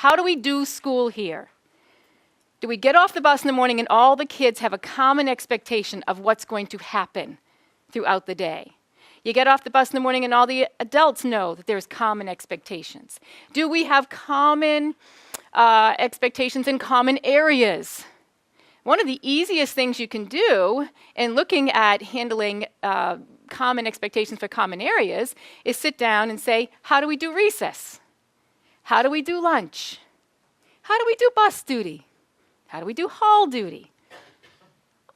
How do we do school here? Do we get off the bus in the morning and all the kids have a common expectation of what's going to happen throughout the day? You get off the bus in the morning and all the adults know that there's common expectations. Do we have common expectations in common areas? One of the easiest things you can do in looking at handling common expectations for common areas is sit down and say, how do we do recess? How do we do lunch? How do we do bus duty? How do we do hall duty?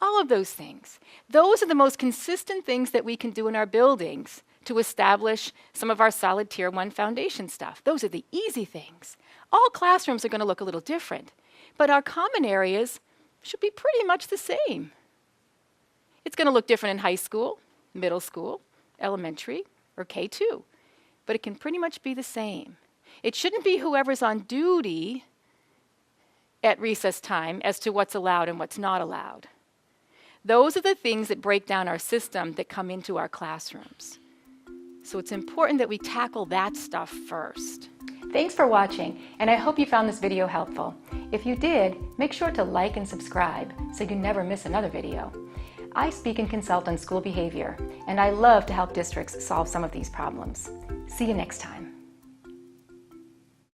All of those things. Those are the most consistent things that we can do in our buildings to establish some of our solid Tier 1 foundation stuff. Those are the easy things. All classrooms are going to look a little different, but our common areas should be pretty much the same. It's going to look different in high school, middle school, elementary, or K2, but it can pretty much be the same. It shouldn't be whoever's on duty at recess time as to what's allowed and what's not allowed. Those are the things that break down our system that come into our classrooms. So it's important that we tackle that stuff first. Thanks for watching, and I hope you found this video helpful. If you did, make sure to like and subscribe so you never miss another video. I speak and consult on school behavior, and I love to help districts solve some of these problems. See you next time.